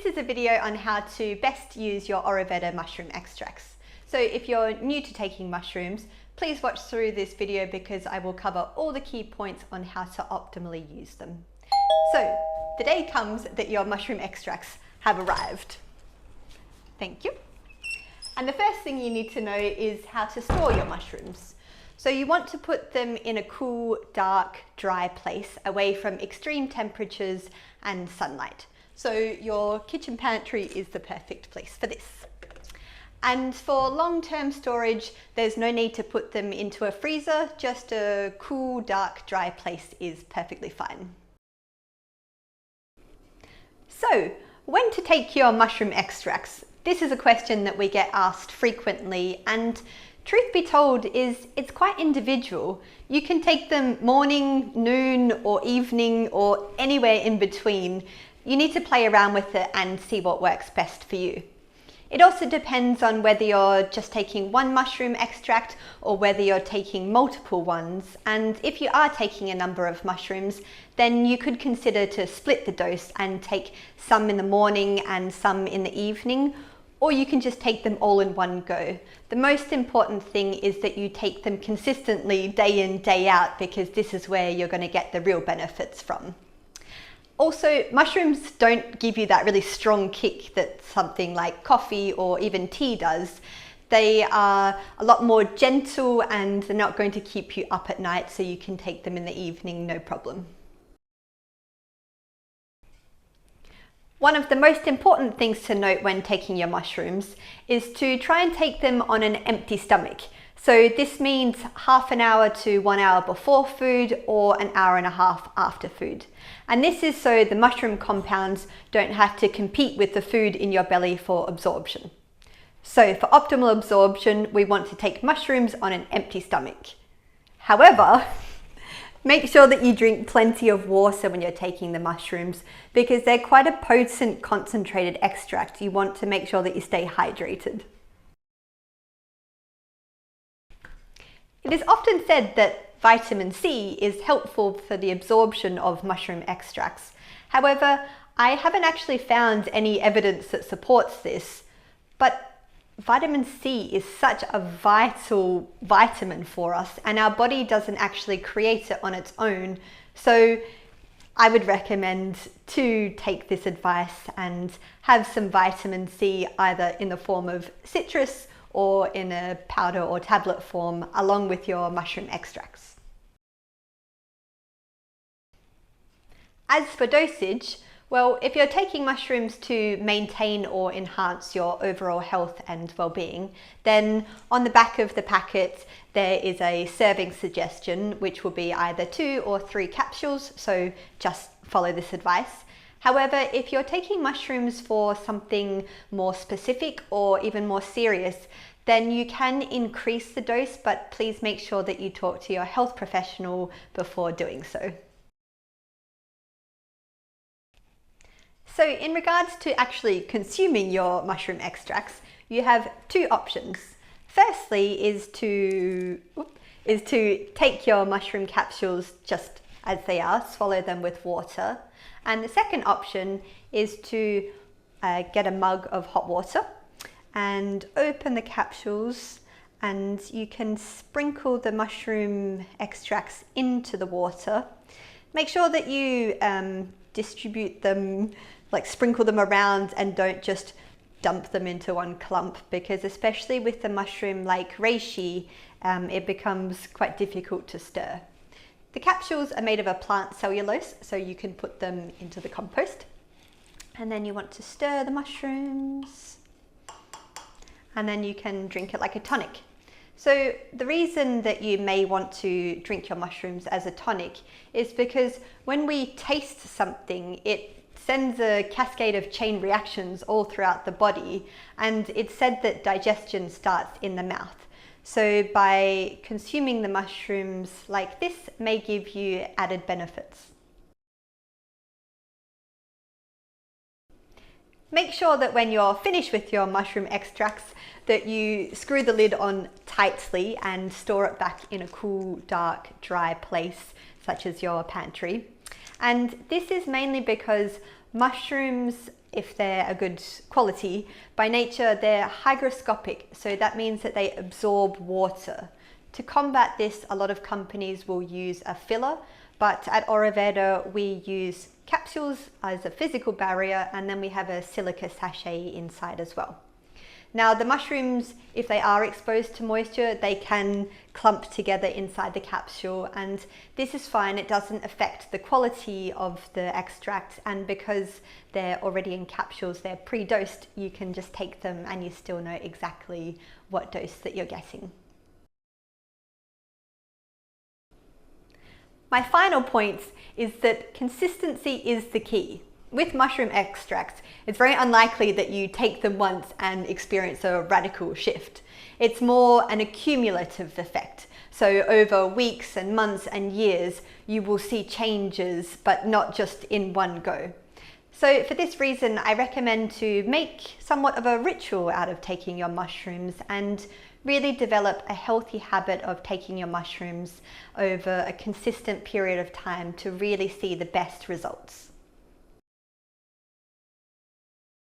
This is a video on how to best use your Oriveda mushroom extracts. So if you're new to taking mushrooms, please watch through this video because I will cover all the key points on how to optimally use them. So the day comes that your mushroom extracts have arrived. Thank you. And the first thing you need to know is how to store your mushrooms. So you want to put them in a cool, dark, dry place away from extreme temperatures and sunlight. So your kitchen pantry is the perfect place for this. And for long-term storage, there's no need to put them into a freezer, just a cool, dark, dry place is perfectly fine. So, when to take your mushroom extracts? This is a question that we get asked frequently, and truth be told it's quite individual. You can take them morning, noon, or evening, or anywhere in between. You need to play around with it and see what works best for you. It also depends on whether you're just taking one mushroom extract or whether you're taking multiple ones. And if you are taking a number of mushrooms, then you could consider to split the dose and take some in the morning and some in the evening, or you can just take them all in one go. The most important thing is that you take them consistently day in, day out, because this is where you're going to get the real benefits from. Also, mushrooms don't give you that really strong kick that something like coffee or even tea does. They are a lot more gentle and they're not going to keep you up at night, so you can take them in the evening, no problem. One of the most important things to note when taking your mushrooms is to try and take them on an empty stomach. So this means half an hour to 1 hour before food or an hour and a half after food. And this is so the mushroom compounds don't have to compete with the food in your belly for absorption. So for optimal absorption, we want to take mushrooms on an empty stomach. However, make sure that you drink plenty of water when you're taking the mushrooms because they're quite a potent concentrated extract. You want to make sure that you stay hydrated. It is often said that vitamin C is helpful for the absorption of mushroom extracts. However, I haven't actually found any evidence that supports this, but vitamin C is such a vital vitamin for us, and our body doesn't actually create it on its own. So I would recommend to take this advice and have some vitamin C either in the form of citrus or in a powder or tablet form along with your mushroom extracts. As for dosage, well, if you're taking mushrooms to maintain or enhance your overall health and well-being, then on the back of the packet there is a serving suggestion, which will be either 2 or 3 capsules, so just follow this advice. However, if you're taking mushrooms for something more specific or even more serious, then you can increase the dose, but please make sure that you talk to your health professional before doing so. So in regards to actually consuming your mushroom extracts, you have 2 options. Firstly is to take your mushroom capsules just as they are, swallow them with water. And the second option is to get a mug of hot water and open the capsules, and you can sprinkle the mushroom extracts into the water. Make sure that you distribute them, like sprinkle them around, and don't just dump them into one clump, because especially with the mushroom like reishi, it becomes quite difficult to stir. The capsules are made of a plant cellulose, so you can put them into the compost. And then you want to stir the mushrooms, and then you can drink it like a tonic. So the reason that you may want to drink your mushrooms as a tonic is because when we taste something, it sends a cascade of chain reactions all throughout the body, and it's said that digestion starts in the mouth. So by consuming the mushrooms like this may give you added benefits. Make sure that when you're finished with your mushroom extracts that you screw the lid on tightly and store it back in a cool, dark, dry place such as your pantry. And this is mainly because mushrooms if they're a good quality. By nature, they're hygroscopic, so that means that they absorb water. To combat this, a lot of companies will use a filler, but at Oriveda we use capsules as a physical barrier, and then we have a silica sachet inside as well. Now the mushrooms, if they are exposed to moisture, they can clump together inside the capsule, and this is fine. It doesn't affect the quality of the extract, and because they're already in capsules, they're pre-dosed, you can just take them and you still know exactly what dose that you're getting. My final point is that consistency is the key. With mushroom extracts, it's very unlikely that you take them once and experience a radical shift. It's more an accumulative effect. So over weeks and months and years, you will see changes, but not just in one go. So for this reason, I recommend to make somewhat of a ritual out of taking your mushrooms and really develop a healthy habit of taking your mushrooms over a consistent period of time to really see the best results.